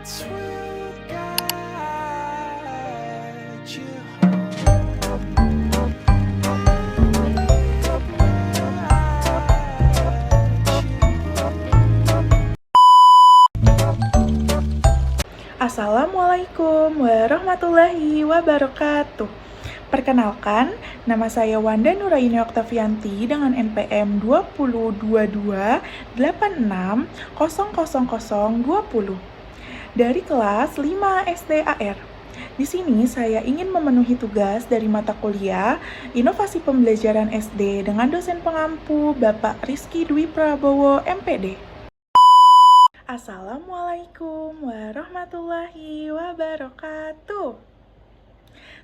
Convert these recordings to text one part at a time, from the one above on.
lights will guide you Assalamualaikum warahmatullahi wabarakatuh. Perkenalkan, nama saya Wanda Nuraini Oktavianti dengan NPM 202286000020 dari kelas 5 SDAR. Di sini saya ingin memenuhi tugas dari mata kuliah Inovasi Pembelajaran SD dengan dosen pengampu Bapak Rizky Dwi Prabowo, MPD. Assalamualaikum warahmatullahi wabarakatuh.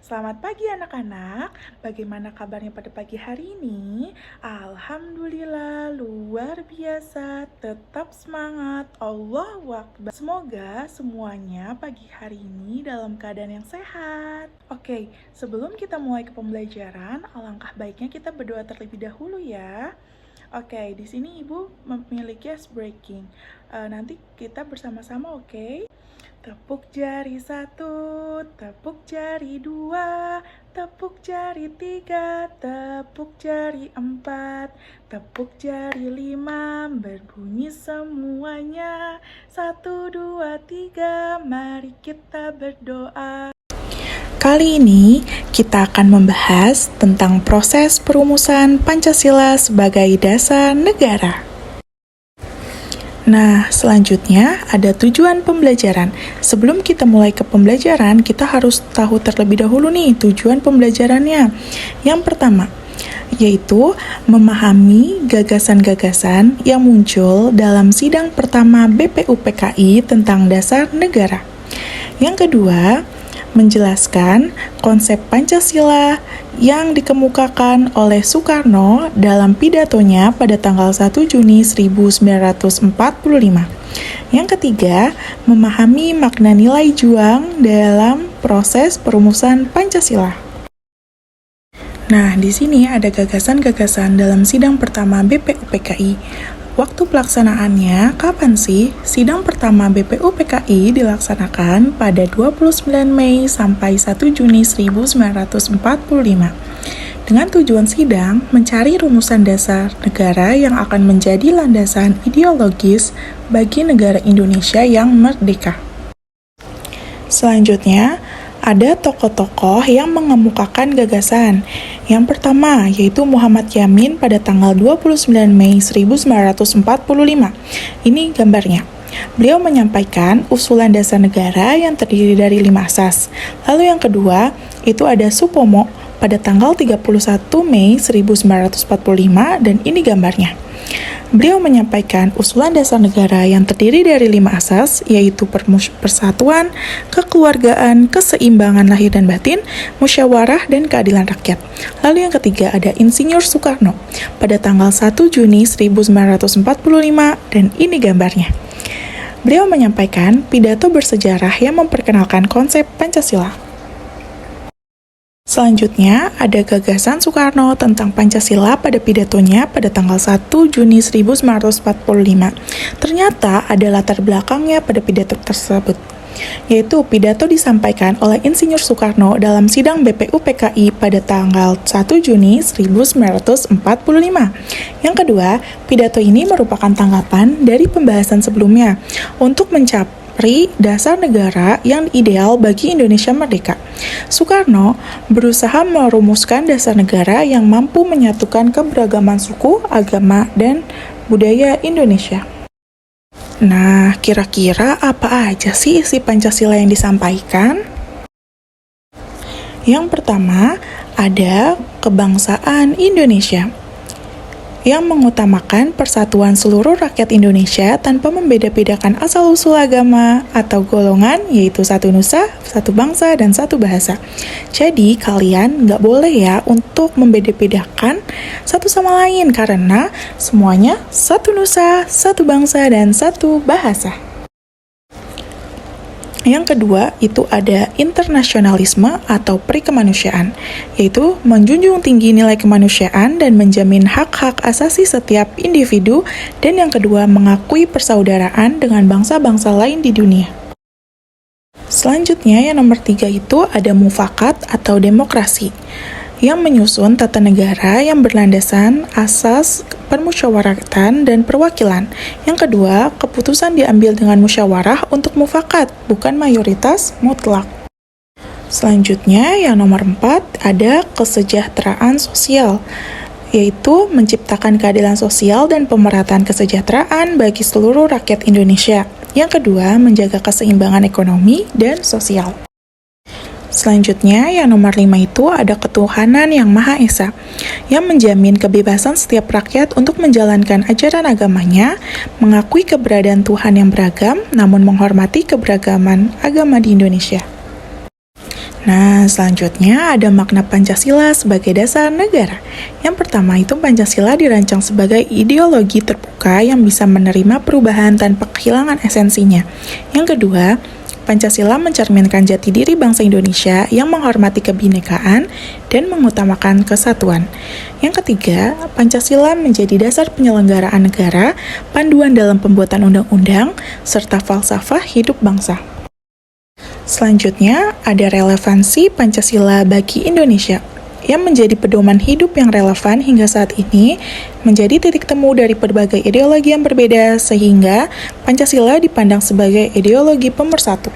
Selamat pagi anak-anak, bagaimana kabarnya pada pagi hari ini? Alhamdulillah, luar biasa, tetap semangat, Allahu Akbar. Semoga semuanya pagi hari ini dalam keadaan yang sehat. Oke, sebelum kita mulai ke pembelajaran, alangkah baiknya kita berdoa terlebih dahulu ya. Oke, di sini Ibu memiliki ice breaking. Nanti kita bersama-sama, oke? Tepuk jari 1, tepuk jari 2, tepuk jari 3, tepuk jari 4, tepuk jari 5, berbunyi semuanya. 1, 2, 3, mari kita berdoa. Kali ini kita akan membahas tentang proses perumusan Pancasila sebagai dasar negara. Nah, selanjutnya ada tujuan pembelajaran. Sebelum kita mulai ke pembelajaran, kita harus tahu terlebih dahulu nih tujuan pembelajarannya. Yang pertama, yaitu memahami gagasan-gagasan yang muncul dalam sidang pertama BPUPKI tentang dasar negara. Yang kedua, menjelaskan konsep Pancasila yang dikemukakan oleh Soekarno dalam pidatonya pada tanggal 1 Juni 1945. Yang ketiga, memahami makna nilai juang dalam proses perumusan Pancasila. Nah, di sini ada gagasan-gagasan dalam sidang pertama BPUPKI. Waktu pelaksanaannya, kapan sih? Sidang pertama BPUPKI dilaksanakan pada 29 Mei sampai 1 Juni 1945. Dengan tujuan sidang, mencari rumusan dasar negara yang akan menjadi landasan ideologis bagi negara Indonesia yang merdeka. Selanjutnya, ada tokoh-tokoh yang mengemukakan gagasan. Yang pertama, yaitu Muhammad Yamin pada tanggal 29 Mei 1945. Ini gambarnya. Beliau menyampaikan usulan dasar negara yang terdiri dari 5 asas. Lalu yang kedua, itu ada Supomo pada tanggal 31 Mei 1945 dan ini gambarnya. Beliau menyampaikan usulan dasar negara yang terdiri dari 5 asas, yaitu persatuan, kekeluargaan, keseimbangan lahir dan batin, musyawarah, dan keadilan rakyat. Lalu yang ketiga ada Insinyur Soekarno pada tanggal 1 Juni 1945, dan ini gambarnya. Beliau menyampaikan pidato bersejarah yang memperkenalkan konsep Pancasila. Selanjutnya, ada gagasan Soekarno tentang Pancasila pada pidatonya pada tanggal 1 Juni 1945. Ternyata ada latar belakangnya pada pidato tersebut, yaitu pidato disampaikan oleh Insinyur Soekarno dalam sidang BPUPKI pada tanggal 1 Juni 1945. Yang kedua, pidato ini merupakan tanggapan dari pembahasan sebelumnya untuk mencapai dasar negara yang ideal bagi Indonesia merdeka. Soekarno berusaha merumuskan dasar negara yang mampu menyatukan keberagaman suku, agama, dan budaya Indonesia. Nah, kira-kira apa aja sih isi Pancasila yang disampaikan? Yang pertama, ada kebangsaan Indonesia yang mengutamakan persatuan seluruh rakyat Indonesia tanpa membeda-bedakan asal-usul agama atau golongan, yaitu satu nusa, satu bangsa, dan satu bahasa. Jadi, kalian nggak boleh ya untuk membeda-bedakan satu sama lain karena semuanya satu nusa, satu bangsa, dan satu bahasa. Yang kedua, itu ada internasionalisme atau perikemanusiaan, yaitu menjunjung tinggi nilai kemanusiaan dan menjamin hak-hak asasi setiap individu, dan yang kedua, mengakui persaudaraan dengan bangsa-bangsa lain di dunia. Selanjutnya yang nomor 3 itu ada mufakat atau demokrasi, yang menyusun tata negara yang berlandasan asas permusyawaratan dan perwakilan. Yang kedua, keputusan diambil dengan musyawarah untuk mufakat, bukan mayoritas mutlak. Selanjutnya, yang nomor 4 ada kesejahteraan sosial, yaitu menciptakan keadilan sosial dan pemerataan kesejahteraan bagi seluruh rakyat Indonesia. Yang kedua, menjaga keseimbangan ekonomi dan sosial. Selanjutnya, yang nomor 5 itu ada ketuhanan yang Maha Esa, yang menjamin kebebasan setiap rakyat untuk menjalankan ajaran agamanya, mengakui keberadaan Tuhan yang beragam, namun menghormati keberagaman agama di Indonesia. Nah, selanjutnya ada makna Pancasila sebagai dasar negara. Yang pertama itu Pancasila dirancang sebagai ideologi terbuka yang bisa menerima perubahan tanpa kehilangan esensinya. Yang kedua, Pancasila mencerminkan jati diri bangsa Indonesia yang menghormati kebinekaan dan mengutamakan kesatuan. Yang ketiga, Pancasila menjadi dasar penyelenggaraan negara, panduan dalam pembuatan undang-undang, serta falsafah hidup bangsa. Selanjutnya, ada relevansi Pancasila bagi Indonesia, yang menjadi pedoman hidup yang relevan hingga saat ini, menjadi titik temu dari berbagai ideologi yang berbeda, sehingga Pancasila dipandang sebagai ideologi pemersatu.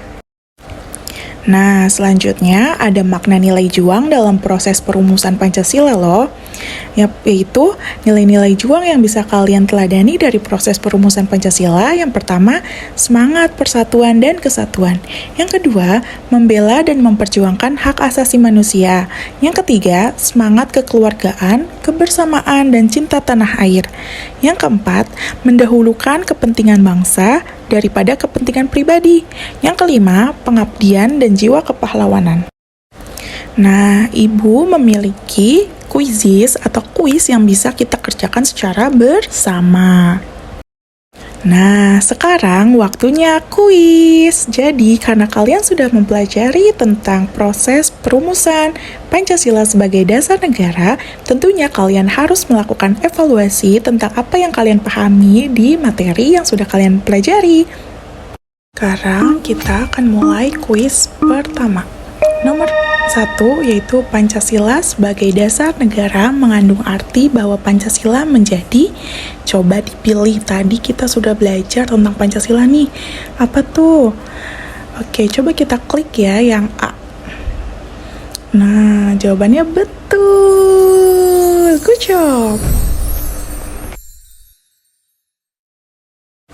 Nah, selanjutnya ada makna nilai juang dalam proses perumusan Pancasila loh, yaitu nilai-nilai juang yang bisa kalian teladani dari proses perumusan Pancasila. Yang pertama, semangat persatuan dan kesatuan. Yang kedua, membela dan memperjuangkan hak asasi manusia. Yang ketiga, semangat kekeluargaan, kebersamaan, dan cinta tanah air. Yang keempat, mendahulukan kepentingan bangsa daripada kepentingan pribadi. Yang kelima, pengabdian dan jiwa kepahlawanan. Nah, Ibu memiliki kuisis atau kuis yang bisa kita kerjakan secara bersama. Nah, sekarang waktunya kuis. Jadi, karena kalian sudah mempelajari tentang proses perumusan Pancasila sebagai dasar negara, tentunya kalian harus melakukan evaluasi tentang apa yang kalian pahami di materi yang sudah kalian pelajari. Sekarang kita akan mulai kuis pertama. Nomor 1 yaitu Pancasila sebagai dasar negara mengandung arti bahwa Pancasila menjadi, coba dipilih, tadi kita sudah belajar tentang Pancasila nih, apa tuh? Oke, coba kita klik ya yang A. Nah, jawabannya betul, good job.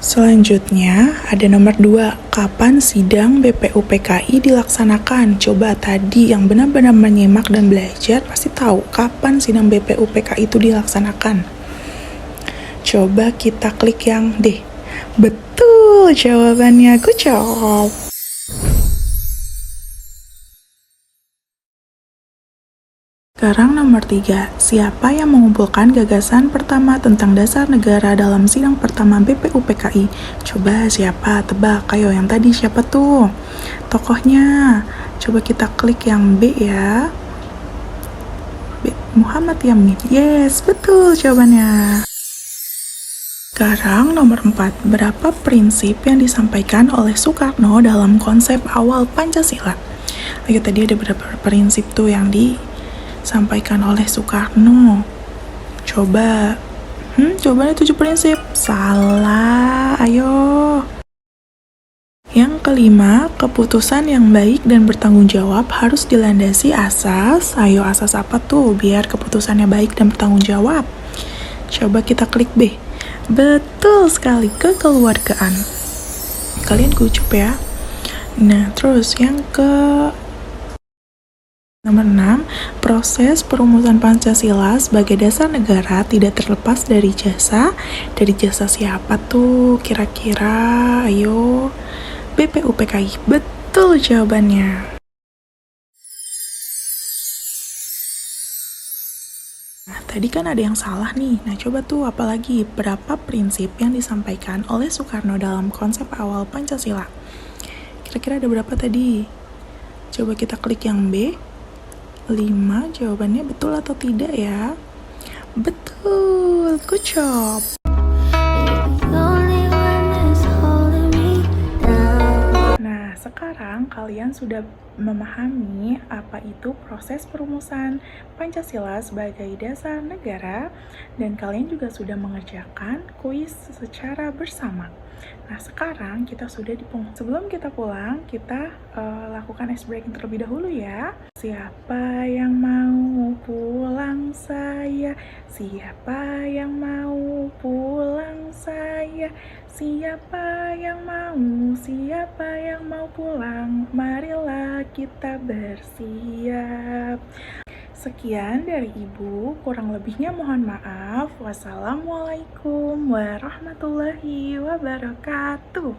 Selanjutnya, ada nomor 2, kapan sidang BPUPKI dilaksanakan? Coba tadi yang benar-benar menyimak dan belajar pasti tahu kapan sidang BPUPKI itu dilaksanakan. Coba kita klik yang D. Betul jawabannya, good job. Sekarang nomor 3, siapa yang mengumpulkan gagasan pertama tentang dasar negara dalam sidang pertama BPUPKI? Coba siapa? Tebak, ayo yang tadi siapa tuh? Tokohnya. Coba kita klik yang B ya. B, Muhammad Yamin. Yes, betul jawabannya. Sekarang nomor 4, berapa prinsip yang disampaikan oleh Soekarno dalam konsep awal Pancasila? Ayo, tadi ada berapa prinsip tuh yang disampaikan oleh Soekarno? Coba jawabannya 7 prinsip. Salah, ayo. Yang kelima, keputusan yang baik dan bertanggung jawab harus dilandasi asas. Ayo, asas apa tuh biar keputusannya baik dan bertanggung jawab? Coba kita klik B. Betul sekali, kekeluargaan. Kalian kucup ya. Nah, terus yang nomor 6, proses perumusan Pancasila sebagai dasar negara tidak terlepas dari jasa. Dari jasa siapa tuh kira-kira? Ayo, BPUPKI. Betul jawabannya. Nah, tadi kan ada yang salah nih. Nah, coba tuh apalagi berapa prinsip yang disampaikan oleh Soekarno dalam konsep awal Pancasila? Kira-kira ada berapa tadi? Coba kita klik yang B. 5, jawabannya betul atau tidak ya? Betul, good job. Nah, Nah, sekarang kalian sudah memahami apa itu proses perumusan Pancasila sebagai dasar negara, dan kalian juga sudah mengerjakan kuis secara bersama. Nah, sekarang kita sudah di penghujung. Sebelum kita pulang, kita lakukan ice breaking terlebih dahulu ya. Siapa yang mau pulang saya? Siapa yang mau pulang saya? Siapa yang mau? Siapa yang mau pulang? Marilah kita bersiap. Sekian dari Ibu, kurang lebihnya mohon maaf. Wassalamualaikum warahmatullahi wabarakatuh.